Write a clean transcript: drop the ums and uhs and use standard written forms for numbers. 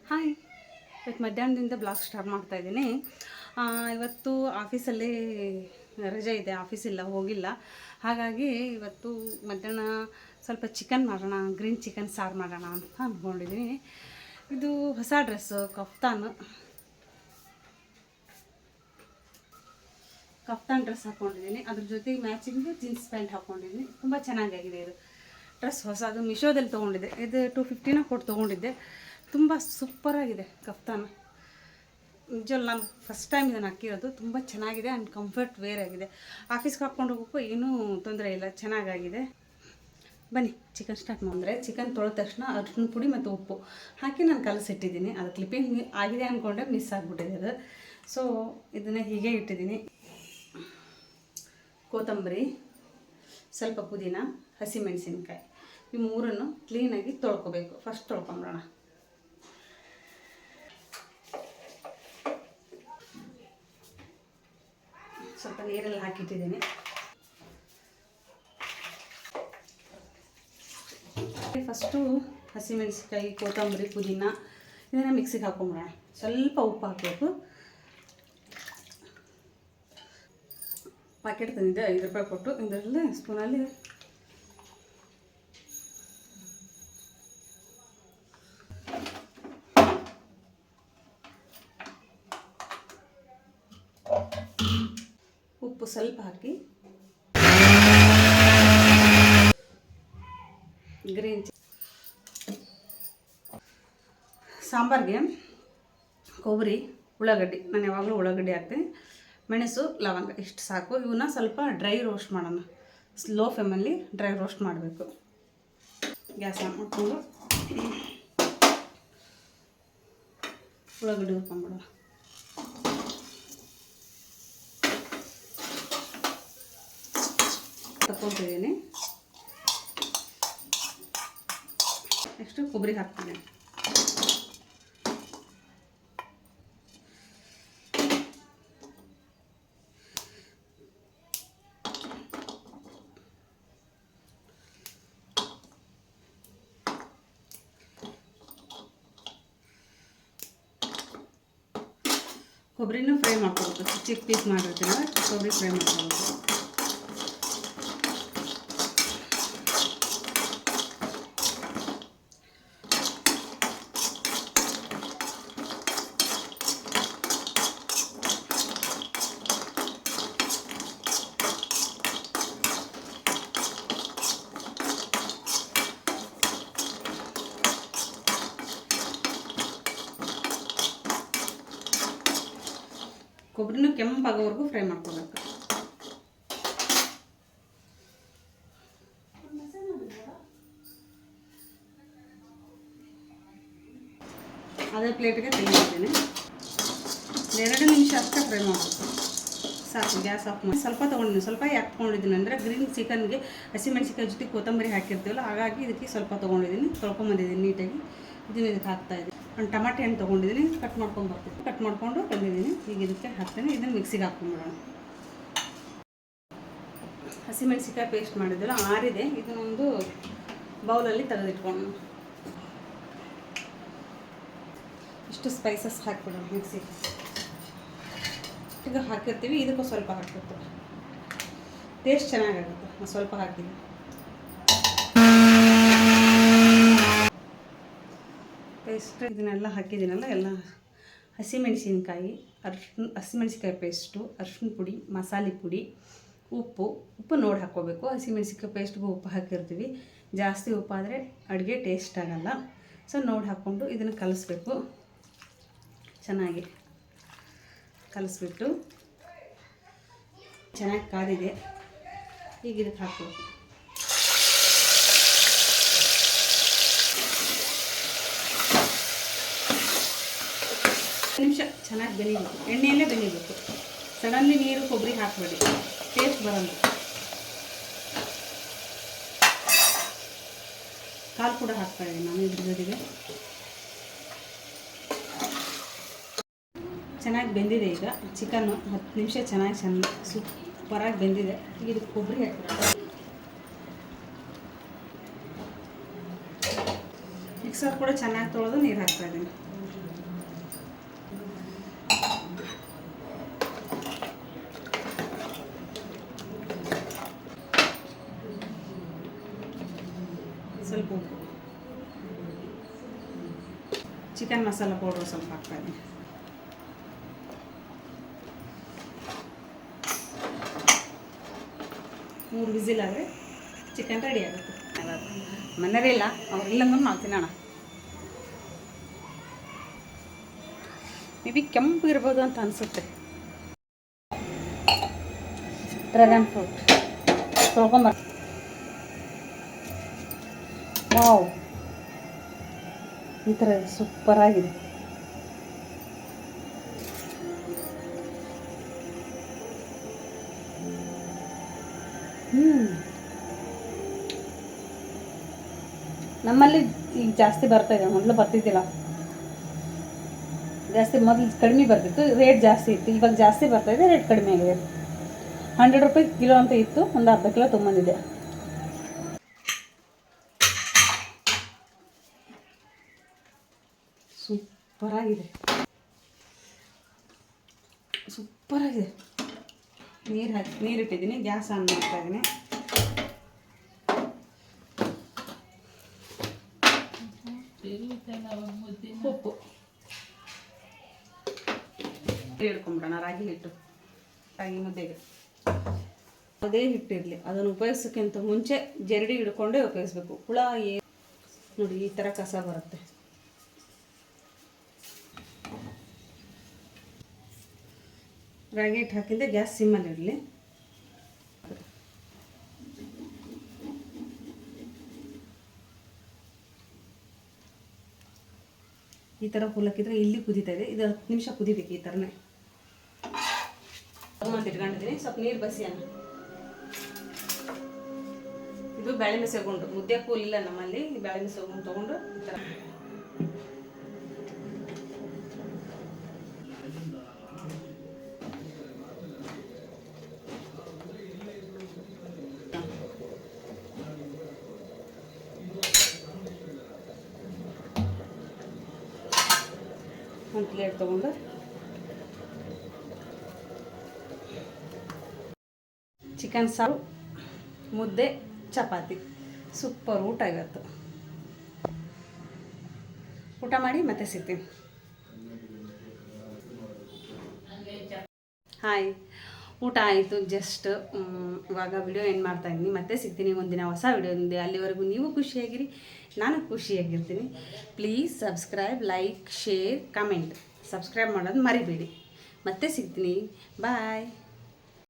Hi, ಇವತ್ತು ಮಧ್ಯಾಹ್ನದಿಂದ blog start ಮಾಡ್ತಾಯಿದ್ದೀನಿ. ಇವತ್ತು ಆಫೀಸಲ್ಲಿ ರಜೆ ಇದೆ, ಆಫೀಸಿಲ್ಲ, ಹೋಗಿಲ್ಲ. ಹಾಗಾಗಿ ಇವತ್ತು ಮಧ್ಯಾಹ್ನ ಸ್ವಲ್ಪ ಚಿಕನ್ ಮಾಡೋಣ, ಗ್ರೀನ್ ಚಿಕನ್ ಸಾರು ಮಾಡೋಣ ಅಂತ ಅಂದ್ಕೊಂಡಿದ್ದೀನಿ. ಇದು ಹೊಸ ಡ್ರೆಸ್ಸು, ಕಫ್ತಾನ್ ಡ್ರೆಸ್ ಹಾಕ್ಕೊಂಡಿದ್ದೀನಿ. ಅದ್ರ ಜೊತೆಗೆ ಮ್ಯಾಚಿಂಗ್ ಜೀನ್ಸ್ ಪ್ಯಾಂಟ್ ಹಾಕ್ಕೊಂಡಿದ್ದೀನಿ. ತುಂಬ ಚೆನ್ನಾಗಾಗಿದೆ ಇದು ಡ್ರೆಸ್. ಹೊಸದು ಮಿಶೋದಲ್ಲಿ ತೊಗೊಂಡಿದ್ದೆ. ಇದು 250 ಕೊಟ್ಟು ತೊಗೊಂಡಿದ್ದೆ. ತುಂಬ ಸೂಪರಾಗಿದೆ ಕಫ್ತಾನ. ನಿಜವಲ್ಲ, ನಾನು ಫಸ್ಟ್ ಟೈಮ್ ಇದನ್ನು ಹಾಕಿರೋದು. ತುಂಬ ಚೆನ್ನಾಗಿದೆ ಆ್ಯಂಡ್ ಕಂಫರ್ಟ್ ವೇರ್ ಆಗಿದೆ. ಆಫೀಸ್ಗೆ ಹಾಕ್ಕೊಂಡು ಹೋಗೋಕ್ಕೂ ಏನೂ ತೊಂದರೆ ಇಲ್ಲ, ಚೆನ್ನಾಗಾಗಿದೆ. ಬನ್ನಿ ಚಿಕನ್ ಸ್ಟಾರ್ಟ್ ಮಾಡಿದ್ರೆ, ಚಿಕನ್ ತೊಳೆದ ತಕ್ಷಣ ಅರಿಶಿನ ಪುಡಿ ಮತ್ತು ಉಪ್ಪು ಹಾಕಿ ನಾನು ಕಲಸಿಟ್ಟಿದ್ದೀನಿ. ಅದು ಕ್ಲಿಪ್ಪಿಂಗ್ ಆಗಿದೆ ಅಂದ್ಕೊಂಡೆ ಮಿಸ್ ಆಗಿಬಿಟ್ಟಿದೆ ಅದು. ಸೊ ಇದನ್ನು ಹೀಗೆ ಇಟ್ಟಿದ್ದೀನಿ. ಕೊತ್ತಂಬರಿ, ಸ್ವಲ್ಪ ಪುದೀನ, ಹಸಿಮೆಣಸಿನ್ಕಾಯಿ, ಈ ಮೂರನ್ನು ಕ್ಲೀನಾಗಿ ತೊಳ್ಕೊಬೇಕು. ಫಸ್ಟ್ ತೊಳ್ಕೊಂಬಿಡೋಣ. ಸ್ವಲ್ಪ ನೀರಲ್ಲಿ ಹಾಕಿಟ್ಟಿದ್ದೀನಿ. ಫಸ್ಟು ಹಸಿಮೆಣಸಿನ್ಕಾಯಿ, ಕೊತ್ತಂಬರಿ, ಪುದೀನ ಇದನ್ನು ಮಿಕ್ಸಿಗೆ ಹಾಕೊಂಬಿಡೋಣ. ಸ್ವಲ್ಪ ಉಪ್ಪು ಹಾಕಬೇಕು. ಪ್ಯಾಕೆಟ್ ತಂದಿದ್ದೆ, 5 ರೂಪಾಯಿ ಕೊಟ್ಟು. ಇದರಲ್ಲಿ ಸ್ಪೂನಲ್ಲಿ ಉಪ್ಪು ಸ್ವಲ್ಪ ಹಾಕಿ, ಗ್ರೀನ್ ಸಾಂಬಾರಿಗೆ ಕೊಬ್ಬರಿ, ಉಳ್ಳಾಗಡ್ಡಿ, ನಾನು ಯಾವಾಗಲೂ ಉಳ್ಳಾಗಡ್ಡಿ ಹಾಕ್ತೀನಿ, ಮೆಣಸು, ಲವಂಗ, ಇಷ್ಟು ಸಾಕು. ಇವನ್ನ ಸ್ವಲ್ಪ ಡ್ರೈ ರೋಸ್ಟ್ ಮಾಡೋಣ. ಸ್ಲೋ ಫ್ಲೇಮಲ್ಲಿ ಡ್ರೈ ರೋಸ್ಟ್ ಮಾಡಬೇಕು. ಗ್ಯಾಸ್ ಆನ್ ಮಾಡಿಕೊಂಡು ಉಳ್ಳಾಗಡ್ಡಿ ಹುರ್ಕೊಂಬಿಡೋಣ. ತಗೊಳ್ತಿದ್ದೀನಿ. ನೆಕ್ಸ್ಟು ಕೊಬ್ಬರಿ ಹಾಕ್ತೀನಿ. ಕೊಬ್ಬರಿನೂ ಫ್ರೈ ಮಾಡ್ಕೊಬೇಕು. ಚಿಕ್ಕ ಪೀಸ್ ಮಾಡಿರ್ತೀನಲ್ಲ, ಕೊಬ್ಬರಿ ಫ್ರೈ ಮಾಡ್ಕೊಬೇಕು. ಕೊಬ್ಬರಿನೂ ಕೆಂಪಾಗೋವರೆಗೂ ಫ್ರೈ ಮಾಡ್ಕೋಬೇಕು. ಅದೇ ಪ್ಲೇಟಿಗೆ ತೆಗೆದಿದ್ದೀನಿ. 2 ನಿಮಿಷ ಅಷ್ಟೇ ಫ್ರೈ ಮಾಡಬೇಕು, ಸಾಕು. ಗ್ಯಾಸ್ ಆಫ್ ಮಾಡಿ ಸ್ವಲ್ಪ ತೊಗೊಂಡಿದ್ದೀನಿ. ಸ್ವಲ್ಪ ಯಾಕೆ ತೊಗೊಂಡಿದ್ದೀನಿ ಅಂದರೆ, ಗ್ರೀನ್ ಚಿಕನ್ಗೆ ಹಸಿಮೆಣಸಿನ್ಕಾಯಿ ಜೊತೆ ಕೊತ್ತಂಬರಿ ಹಾಕಿರ್ತೀವಲ್ಲ, ಹಾಗಾಗಿ ಇದಕ್ಕೆ ಸ್ವಲ್ಪ ತೊಗೊಂಡಿದ್ದೀನಿ. ತೊಳ್ಕೊಂಬಂದಿದ್ದೀನಿ ನೀಟಾಗಿ. ಇದನ್ನು ಇದಕ್ಕೆ ಹಾಕ್ತಾಯಿದ್ದೀನಿ. ಒಂದು ಟಮಾಟೆ ಹಣ್ಣು ತೊಗೊಂಡಿದ್ದೀನಿ, ಕಟ್ ಮಾಡ್ಕೊಂಡು ಬರ್ತೀನಿ. ಕಟ್ ಮಾಡಿಕೊಂಡು ತಂದಿದ್ದೀನಿ. ಈಗ ಇದಕ್ಕೆ ಹಾಕ್ತೀನಿ. ಇದನ್ನು ಮಿಕ್ಸಿಗೆ ಹಾಕ್ಕೊಂಬಿಡೋಣ. ಹಸಿಮೆಣಸಿನ್ಕಾಯಿ ಪೇಸ್ಟ್ ಮಾಡಿದ್ದೆಲ್ಲ ಆರಿದೆ. ಇದನ್ನೊಂದು ಬೌಲಲ್ಲಿ ತೆಗೆದಿಟ್ಕೊಂಡು ಇಷ್ಟು ಸ್ಪೈಸಸ್ ಹಾಕ್ಬಿಡೋಣ ಮಿಕ್ಸಿಗೆ. ಈಗ ಹಾಕಿರ್ತೀವಿ, ಇದಕ್ಕೂ ಸ್ವಲ್ಪ ಹಾಕಿರ್ತೀವಿ. ಟೇಸ್ಟ್ ಚೆನ್ನಾಗಾಗುತ್ತೆ. ನಾನು ಸ್ವಲ್ಪ ಹಾಕಿದ್ದೀನಿ. ಪೇಸ್ಟ್ ಇದನ್ನೆಲ್ಲ ಹಾಕಿದ್ದೀನಲ್ಲ, ಎಲ್ಲ ಹಸಿಮೆಣಸಿನ್ಕಾಯಿ, ಹಸಿಮೆಣಸಿನ್ಕಾಯಿ ಪೇಸ್ಟು, ಅರಿಶಿನ ಪುಡಿ, ಮಸಾಲೆ ಪುಡಿ, ಉಪ್ಪು ನೋಡಿ ಹಾಕ್ಕೋಬೇಕು. ಹಸಿಮೆಣಸಿನ್ಕಾಯಿ ಪೇಸ್ಟ್ಗೂ ಉಪ್ಪು ಹಾಕಿರ್ತೀವಿ. ಜಾಸ್ತಿ ಉಪ್ಪಾದರೆ ಅಡುಗೆ ಟೇಸ್ಟ್ ಆಗೋಲ್ಲ. ಸೊ ನೋಡಿ ಹಾಕ್ಕೊಂಡು ಇದನ್ನು ಕಲಿಸ್ಬೇಕು. ಚೆನ್ನಾಗಿ ಕಲಿಸ್ಬಿಟ್ಟು ಚೆನ್ನಾಗಿ ಕಾದಿದೆ. ಈಗ ಇದಕ್ಕೆ ಹಾಕ್ಬೇಕು. ನಿಮಿಷ ಚೆನ್ನಾಗಿ ಬೆನಿಬೇಕು. ಎಣ್ಣೆಯಲ್ಲೇ ಬೆನಿಬೇಕು. ಸಡನ್ಲಿ ನೀರು, ಕೊಬ್ಬರಿ ಹಾಕಬೇಡಿ, ಟೇಸ್ಟ್ ಬರೋಲ್ಲ. ಕಾಲು ಕೂಡ ಹಾಕ್ತಾಯಿದ್ದೀನಿ ನಾನು ಇದ್ರ ಜೊತೆಗೆ. ಚೆನ್ನಾಗಿ ಬೆಂದಿದೆ. ಈಗ ಚಿಕನ್ನು 10 ನಿಮಿಷ ಚೆನ್ನಾಗಿ ಸೂಪರಾಗಿ ಬೆಂದಿದೆ. ಈಗ ಇದಕ್ಕೆ ಕೊಬ್ಬರಿ ಹಾಕ್ಬಿಡೋಣ. ಮಿಕ್ಸರ್ ಕೂಡ ಚೆನ್ನಾಗಿ ತೊಳೆದು ನೀರು ಹಾಕ್ತಾಯಿದ್ದೀನಿ. ಚಿಕನ್ ಮಸಾಲ ಪೌಡ್ರ್ ಸ್ವಲ್ಪ ಹಾಕ್ತಾಯಿದ್ದೀನಿ. ಮೂರು ವಿಸಿಲ್ ಆದರೆ ಚಿಕನ್ ರೆಡಿ ಆಗುತ್ತೆ. ಮನೆಯೇ ಇಲ್ಲ, ಅವ್ರಿಲ್ಲಂದ್ರೆ ನಾವು ತಿನ್ನೋಣ. ಮೇ ಬಿ ಕೆಂಪು ಇರ್ಬೋದು ಅಂತ ಅನಿಸುತ್ತೆ. Dragon fruit ತೊಳ್ಕೊಂಬ. ವಾವ್, ಈ ಥರ ಸೂಪರಾಗಿದೆ. ನಮ್ಮಲ್ಲಿ ಈಗ ಜಾಸ್ತಿ ಬರ್ತಾಯಿದೆ, ಮೊದಲು ಬರ್ತಿದ್ದಿಲ್ಲ. ಜಾಸ್ತಿ ಮೊದಲು ಕಡಿಮೆ ಬರ್ತಿತ್ತು, ರೇಟ್ ಜಾಸ್ತಿ ಇತ್ತು. ಇವಾಗ ಜಾಸ್ತಿ ಬರ್ತಾಯಿದೆ, ರೇಟ್ ಕಡಿಮೆ ಆಗಿದೆ. 100 ರೂಪಾಯಿ ಕಿಲೋ ಅಂತ ಇತ್ತು, ಒಂದು ಅರ್ಧ ಕಿಲೋ ತೊಗೊಂಬಂದಿದ್ದೆ. ಸೂಪರಾಗಿದೆ, ಸೂಪರಾಗಿದೆ. ನೀರಿಟ್ಟಿದ್ದೀನಿ, ಗ್ಯಾಸ್ ಆನ್ ಮಾಡ್ತಾಯಿದ್ದೀನಿ. ಉಪ್ಪು ಹಿಡ್ಕೊಂಬಿಡೋಣ. ರಾಗಿ ಹಿಟ್ಟು, ರಾಗಿ ಮುದ್ದೆಗೆ ಅದೇ ಹಿಟ್ಟಿರಲಿ. ಅದನ್ನು ಉಪಯೋಗಿಸೋಕ್ಕಿಂತ ಮುಂಚೆ ಜರಡಿ ಹಿಡ್ಕೊಂಡೇ ಉಪಯೋಗಿಸ್ಬೇಕು. ಹುಳ ನೋಡಿ ಈ ಥರ ಕಸ ಬರುತ್ತೆ. ರಾಗಿ ಹಿಟ್ಟು ಹಾಕಿದ್ದೆ, ಗ್ಯಾಸ್ ಸಿಮ್ಮಲ್ಲಿ ಇರಲಿ. ಈ ಥರ ಹುಲಕ್ಕಿದ್ರೆ ಇಲ್ಲಿ ಕುದೀತಾ ಇದೆ. ಇದು 10 ನಿಮಿಷ ಕುದಿಬೇಕು ಈ ಥರನೇ. ಮತ್ತು ಇಟ್ಕೊಂಡಿದ್ದೀನಿ, ಸ್ವಲ್ಪ ನೀರು ಬಸಿಯೋಣ. ಇದು ಬೇಳೆ ಮೆಸೆಗೊಂಡು, ಮುದ್ದೆ ಕೂಲಿಲ್ಲ ನಮ್ಮಲ್ಲಿ. ಬೇಳೆ ಮೆಸೆಗೊಂಡು ತೊಗೊಂಡು ಈ ಥರ ಒಂದು ಪ್ಲೇಟ್ ತೊಗೊಂಡು ಚಿಕನ್ ಸಾರು, ಮುದ್ದೆ, ಚಪಾತಿ, ಸೂಪರ್ ಊಟ ಇವತ್ತು. ಊಟ ಮಾಡಿ ಮತ್ತೆ ಸಿಗ್ತೀನಿ. ಹಾಯ್, ಊಟ ಆಯಿತು ಜಸ್ಟ್. ಇವಾಗ ವಿಡಿಯೋ ಎಂಡ್ ಮಾಡ್ತಾಯಿದ್ದೀನಿ. ಮತ್ತೆ ಸಿಗ್ತೀನಿ ಒಂದಿನ ಹೊಸ ವಿಡಿಯೋದಿಂದ. ಅಲ್ಲಿವರೆಗೂ ನೀವು ಖುಷಿಯಾಗಿರಿ, ನಾನು ಖುಷಿಯಾಗಿರ್ತೀನಿ. Please subscribe, like, share, comment. Subscribe ಮಾಡೋದು ಮರಿಬೇಡಿ. ಮತ್ತೆ ಸಿಗ್ತೀನಿ. ಬಾಯ್.